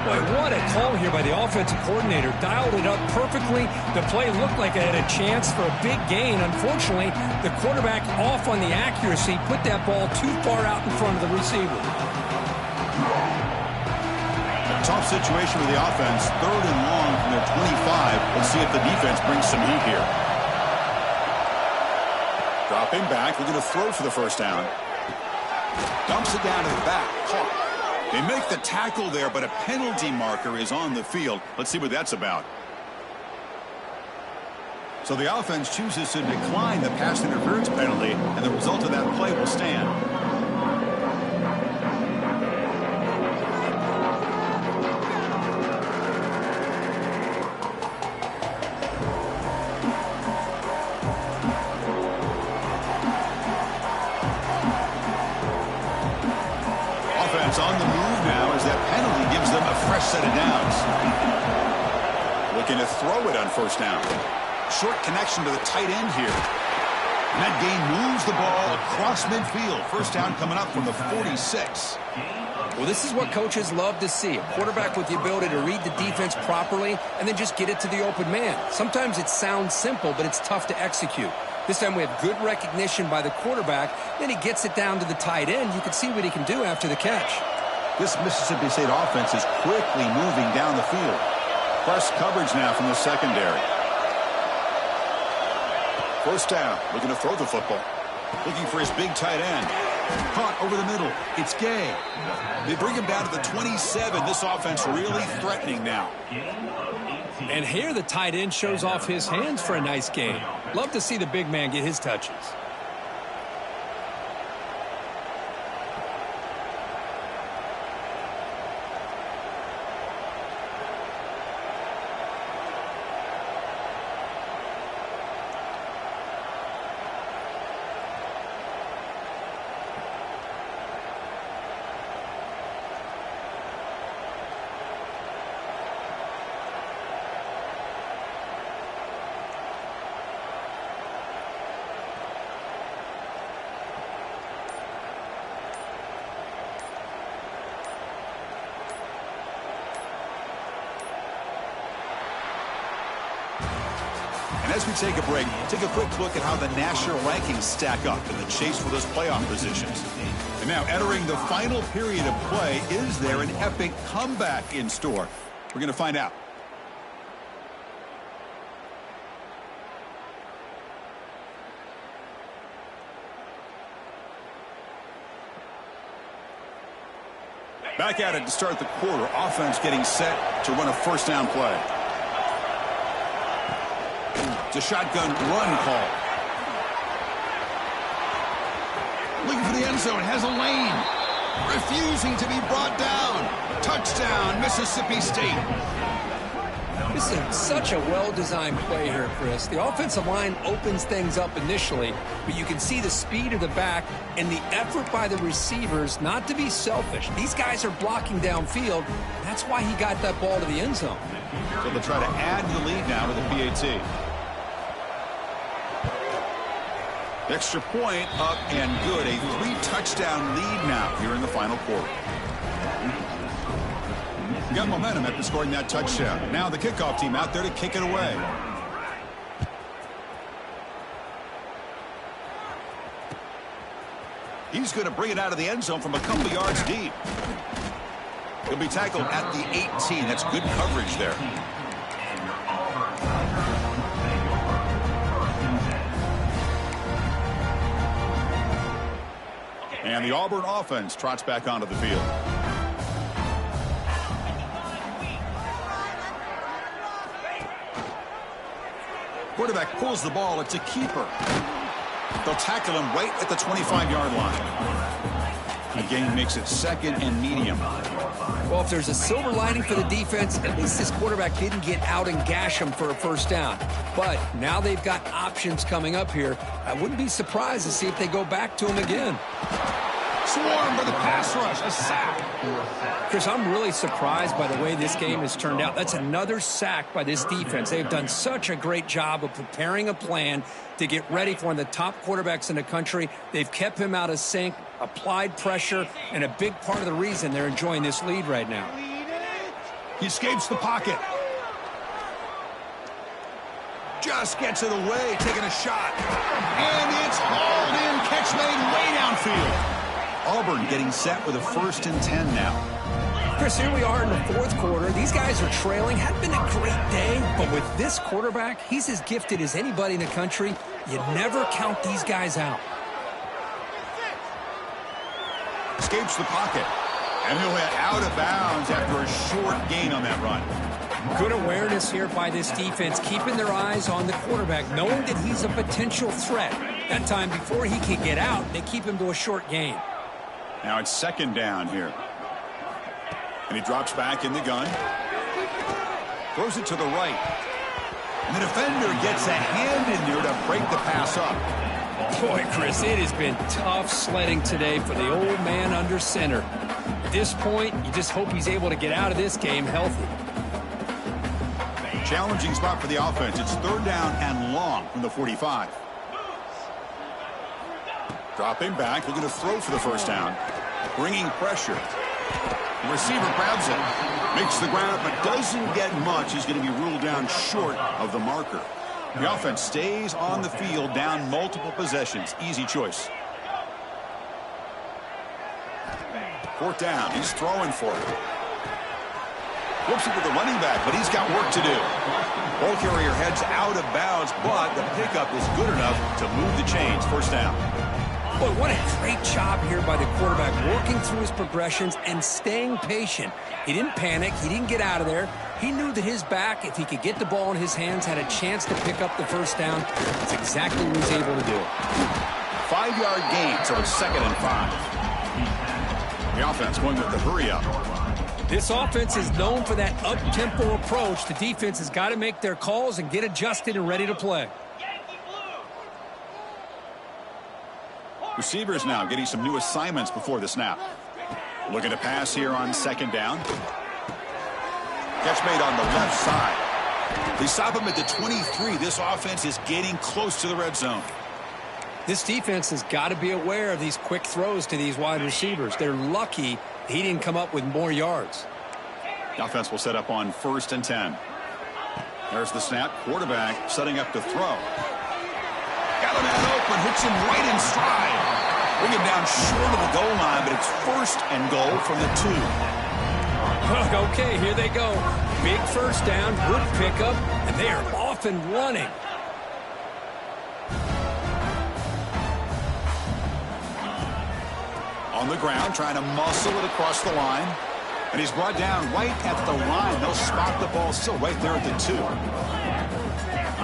Boy, what a call here by the offensive coordinator. Dialed it up perfectly. The play looked like it had a chance for a big gain. Unfortunately, the quarterback off on the accuracy, put that ball too far out in front of the receiver.
A tough situation with the offense. 3rd and long from their 25. Let's see if the defense brings some heat here. Dropping back, looking to throw for the first down. Dumps it down to the back. Caught. They make the tackle there, but a penalty marker is on the field. Let's see what that's about. So the offense chooses to decline the pass interference penalty, and the result of that play will stand. On the move now as that penalty gives them a fresh set of downs. Looking to throw it on first down. Short connection to the tight end here. And that gain moves the ball across midfield. First down coming up from the 46.
Well, this is what coaches love to see. A quarterback with the ability to read the defense properly and then just get it to the open man. Sometimes it sounds simple, but it's tough to execute. This time we have good recognition by the quarterback. Then he gets it down to the tight end. You can see what he can do after the catch.
This Mississippi State offense is quickly moving down the field. Press coverage now from the secondary. First down, looking to throw the football. Looking for his big tight end. Caught over the middle. It's Gay. They bring him down to the 27. This offense really threatening now.
And here the tight end shows off his hands for a nice gain. Love to see the big man get his touches.
And as we take a break, take a quick look at how the national rankings stack up in the chase for those playoff positions. And now entering the final period of play, is there an epic comeback in store? We're going to find out. Back at it to start the quarter. Offense getting set to run a first down play. It's a shotgun run call. Looking for the end zone. Has a lane. Refusing to be brought down. Touchdown, Mississippi State.
This is such a well-designed play here, Chris. The offensive line opens things up initially, but you can see the speed of the back and the effort by the receivers not to be selfish. These guys are blocking downfield. That's why he got that ball to the end zone.
So they'll try to add the lead now to the PAT. Extra point up and good. A 3-touchdown lead now here in the final quarter. Got momentum after scoring that touchdown. Now the kickoff team out there to kick it away. He's going to bring it out of the end zone from a couple yards deep. He'll be tackled at the 18. That's good coverage there. And the Auburn offense trots back onto the field. Quarterback pulls the ball. It's a keeper. They'll tackle him right at the 25-yard line. The game makes it second and medium.
Well, if there's a silver lining for the defense, at least this quarterback didn't get out and gash him for a first down. But now they've got options coming up here. I wouldn't be surprised to see if they go back to him again.
swarmed by the pass rush. A sack.
Chris, I'm really surprised by the way this game has turned out. That's another sack by this defense. They've done such a great job of preparing a plan to get ready for one of the top quarterbacks in the country. They've kept him out of sync, applied pressure, and a big part of the reason they're enjoying this lead right now.
He escapes the pocket. Just gets it away, taking a shot. And it's hauled in, catch made way downfield. Auburn getting set with a 1st and 10 now.
Chris, here we are in the 4th quarter. These guys are trailing. Hadn't been a great day, but with this quarterback, he's as gifted as anybody in the country. You never count these guys out.
Escapes the pocket. And he'll head out of bounds after a short gain on that run.
Good awareness here by this defense, keeping their eyes on the quarterback, knowing that he's a potential threat. That time before he can get out, they keep him to a short gain.
Now it's 2nd down here. And he drops back in the gun. Throws it to the right. And the defender gets a hand in there to break the pass up.
Boy, Chris, it has been tough sledding today for the old man under center. At this point, you just hope he's able to get out of this game healthy.
Challenging spot for the offense. It's 3rd down and long from the 45. Dropping back, looking to throw for the 1st down. Bringing pressure. The receiver grabs it. Makes the ground, but doesn't get much. He's going to be ruled down short of the marker. The offense stays on the field, down multiple possessions. Easy choice. 4th down. He's throwing for it. Flips it to the running back, but he's got work to do. Ball carrier heads out of bounds, but the pickup is good enough to move the chains. 1st down.
Boy, what a great job here by the quarterback, working through his progressions and staying patient. He didn't panic. He didn't get out of there. He knew that his back, if he could get the ball in his hands, had a chance to pick up the 1st down. That's exactly what he's able to do.
5-yard gain, so it's 2nd and 5. The offense going with the hurry-up.
This offense is known for that up-tempo approach. The defense has got to make their calls and get adjusted and ready to play.
Receivers now getting some new assignments before the snap. Looking to pass here on 2nd down. Catch made on the left side. They stop him at the 23. This offense is getting close to the red zone.
This defense has got to be aware of these quick throws to these wide receivers. They're lucky he didn't come up with more yards.
The offense will set up on 1st and 10. There's the snap. Quarterback setting up to throw. Got him out open. Hits him right in stride. Bring him down short of the goal line, but it's 1st and goal from the 2.
Okay, here they go. Big 1st down, good pickup, and they are off and running.
On the ground, trying to muscle it across the line. And he's brought down right at the line. They'll spot the ball still right there at the 2. All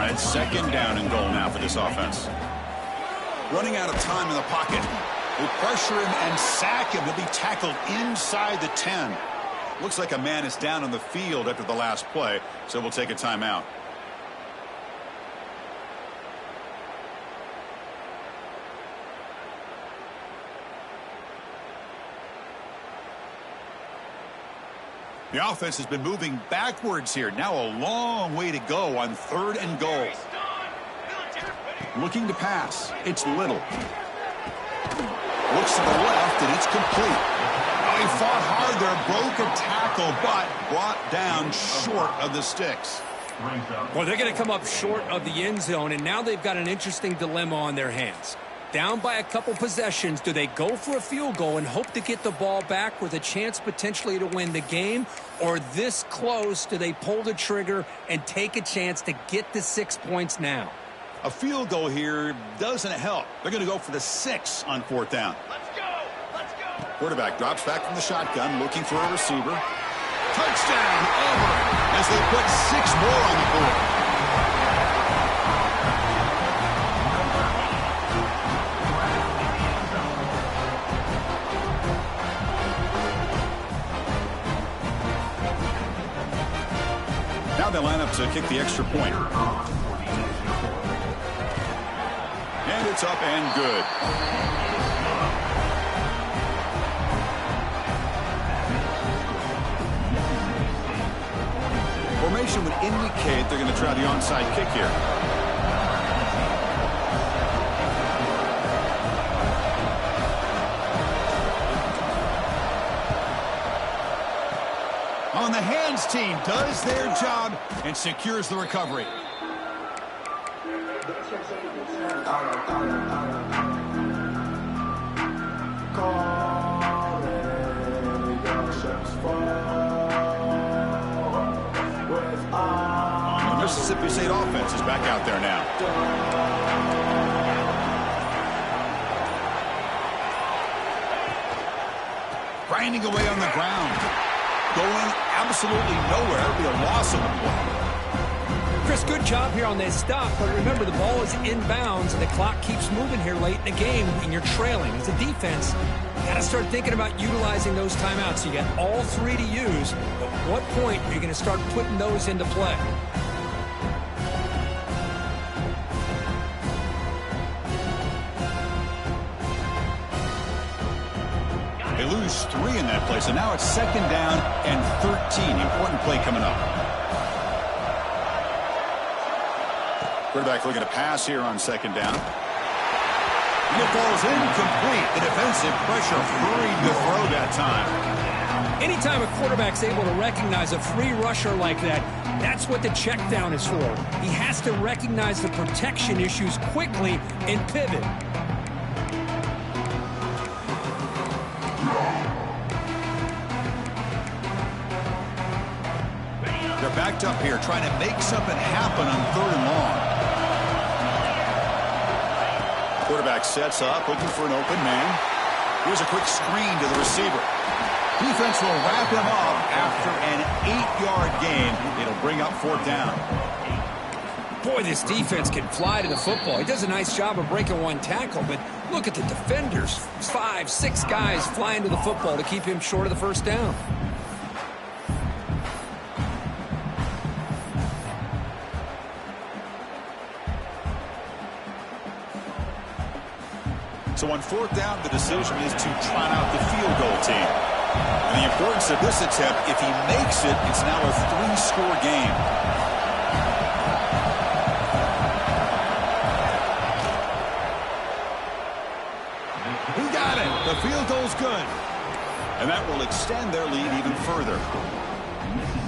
right, 2nd down and goal now for this offense. Running out of time in the pocket. They pressure him and sack him. He'll be tackled inside the 10. Looks like a man is down on the field after the last play, so we'll take a timeout. The offense has been moving backwards here. Now a long way to go on 3rd and goal. Looking to pass. It's Little. Looks to the left, and it's complete. Oh, he fought hard there, broke a tackle, but brought down short of the sticks.
Well, they're going to come up short of the end zone, and now they've got an interesting dilemma on their hands. Down by a couple possessions, do they go for a field goal and hope to get the ball back with a chance potentially to win the game? Or this close, do they pull the trigger and take a chance to get the 6 points now?
A field goal here doesn't help. They're going to go for the 6 on 4th down.
Let's go! Let's go!
Quarterback drops back from the shotgun, looking for a receiver. Touchdown, Auburn, as they put 6 more on the board. Now they line up to kick the extra point. And it's up and good. formation would indicate they're going to try the onside kick here. On the hands team does their job and secures the recovery. The Mississippi State offense is back out there now. Grinding away on the ground. Going absolutely nowhere. It'll be a loss on the play.
Chris, good job here on this stop, but remember the ball is inbounds and the clock keeps moving here late in the game and you're trailing. As a defense, you got to start thinking about utilizing those timeouts. You got all three to use. At what point are you going to start putting those into play?
They lose 3 in that play, so now it's 2nd down and 13. Important play coming up. Quarterback looking to pass here on 2nd down. And it falls incomplete. The defensive pressure hurried to throw that time.
Anytime a quarterback's able to recognize a free rusher like that, that's what the check down is for. He has to recognize the protection issues quickly and pivot.
They're backed up here trying to make something happen on 3rd and long. Quarterback sets up, looking for an open man. Here's a quick screen to the receiver. Defense will wrap him up after an 8-yard gain. It'll bring up 4th down.
Boy, this defense can fly to the football. He does a nice job of breaking one tackle, but look at the defenders. 5, 6 guys flying to the football to keep him short of the 1st down.
So on 4th down, the decision is to trot out the field goal team. And the importance of this attempt, if he makes it, it's now a 3-score game. He got it. The field goal's good. And that will extend their lead even further.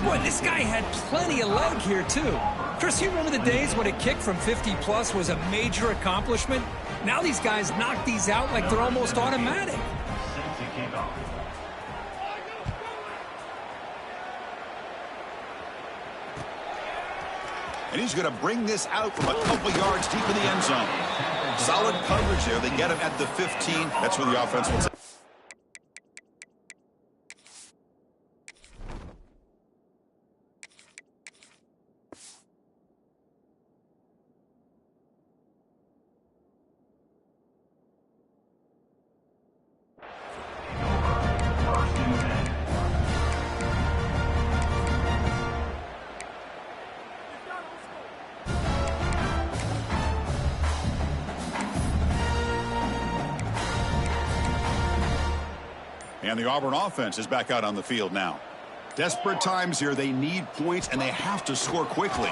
Boy, this guy had plenty of leg here, too. Chris, you remember the days when a kick from 50-plus was a major accomplishment? Now these guys knock these out like they're almost automatic.
And he's going to bring this out from a couple yards deep in the end zone. Solid coverage there. They get him at the 15. That's where the offense will take. And the Auburn offense is back out on the field now. Desperate times here. They need points, and they have to score quickly.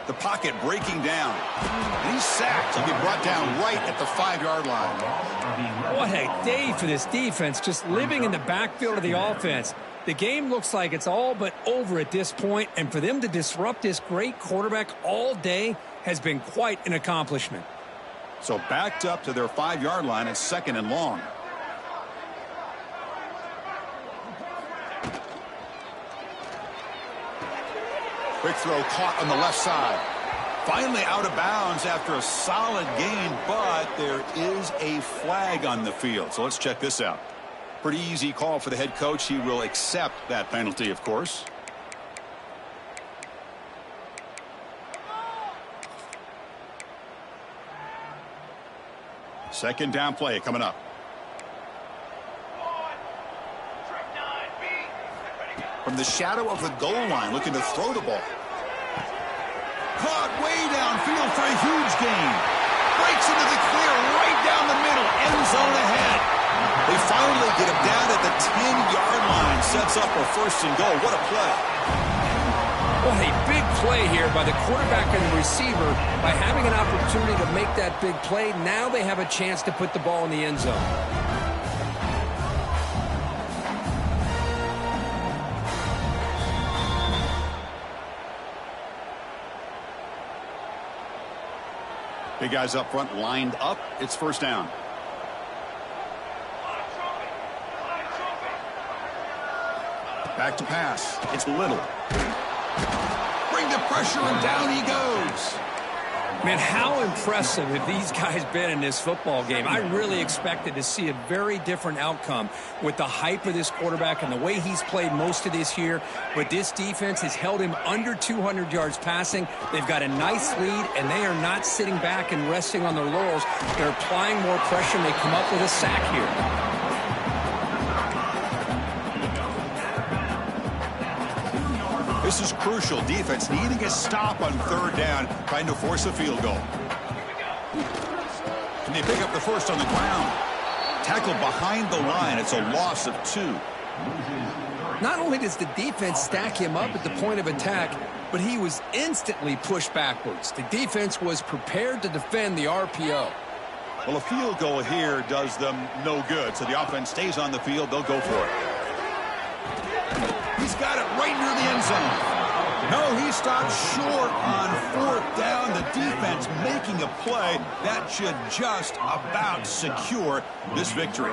The pocket breaking down. And he's sacked. He'll be brought down right at the 5-yard line.
What a day for this defense, just living in the backfield of the offense. The game looks like it's all but over at this point, and for them to disrupt this great quarterback all day has been quite an accomplishment.
So backed up to their 5-yard line at 2nd and long. Quick throw caught on the left side. Finally out of bounds after a solid gain, but there is a flag on the field. So let's check this out. Pretty easy call for the head coach. He will accept that penalty, of course. Second down play coming up. From the shadow of the goal line, looking to throw the ball. Caught way downfield for a huge gain. Breaks into the clear right down the middle. End zone ahead. They finally get him down at the 10-yard line. Sets up a 1st and goal. What a play.
Well, a big play here by the quarterback and the receiver. By having an opportunity to make that big play, now they have a chance to put the ball in the end zone.
Big guys up front lined up. It's first down. Back to pass. It's Little. Bring the pressure, and down he goes.
Man, how impressive have these guys been in this football game? I really expected to see a very different outcome with the hype of this quarterback and the way he's played most of this year. But this defense has held him under 200 yards passing. They've got a nice lead, and they are not sitting back and resting on their laurels. They're applying more pressure, and they come up with a sack here.
This is crucial. Defense needing a stop on third down, trying to force a field goal. And they pick up the first on the ground. Tackled behind the line. It's a loss of 2.
Not only does the defense stack him up at the point of attack, but he was instantly pushed backwards. The defense was prepared to defend the RPO.
Well, a field goal here does them no good, so the offense stays on the field. They'll go for it. He's got it right near the end zone. No, he stopped short on fourth down. The defense making a play that should just about secure this victory.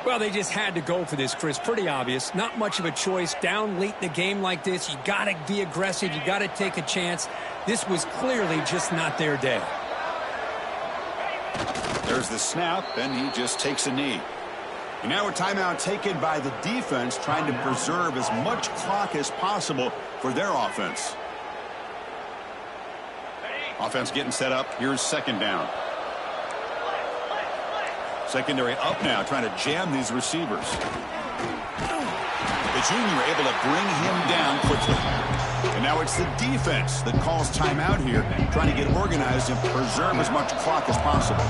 Well, they just had to go for this, Chris. Pretty obvious. Not much of a choice. Down late in the game like this, you got to be aggressive. You got to take a chance. This was clearly just not their day.
There's the snap, and he just takes a knee. And now a timeout taken by the defense, trying to preserve as much clock as possible for their offense. Offense getting set up. Here's second down. Secondary up now, trying to jam these receivers. The junior able to bring him down quickly. And now it's the defense that calls timeout here, trying to get organized and preserve as much clock as possible.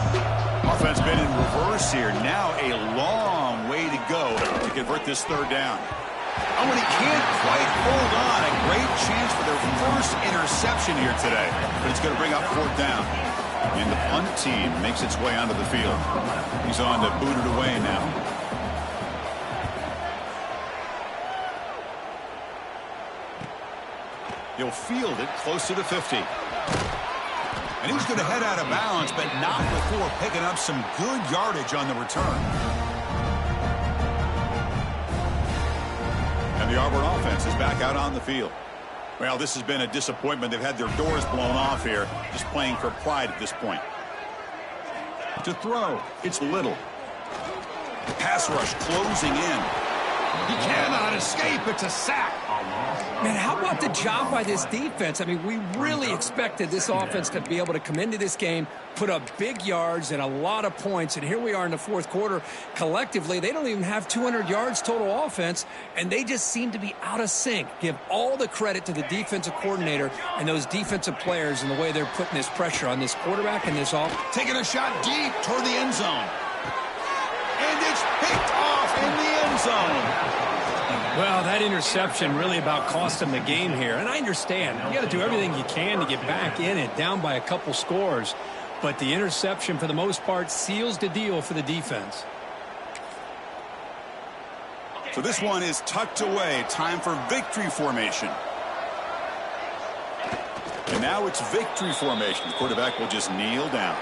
Offense been in reverse here. Now a long way to go to convert this third down. Oh, and he can't quite hold on. A great chance for their first interception here today. But it's going to bring up fourth down. And the punt team makes its way onto the field. He's on to boot it away now. He'll field it close to the 50. And he's going to head out of bounds, but not before picking up some good yardage on the return. And the Auburn offense is back out on the field. Well, this has been a disappointment. They've had their doors blown off here, just playing for pride at this point. To throw, it's Little. Pass rush closing in. He cannot escape. It's a sack.
Man, how about the job by this defense? I mean, we really expected this offense to be able to come into this game, put up big yards and a lot of points, and here we are in the fourth quarter. Collectively, they don't even have 200 yards total offense, and they just seem to be out of sync. Give all the credit to the defensive coordinator and those defensive players and the way they're putting this pressure on this quarterback and this offense.
Taking a shot deep toward the end zone. And it's picked off in the end zone.
Well, that interception really about cost them the game here. And I understand. You got to do everything you can to get back in it, down by a couple scores. But the interception, for the most part, seals the deal for the defense.
So this one is tucked away. Time for victory formation. And now it's victory formation. The quarterback will just kneel down.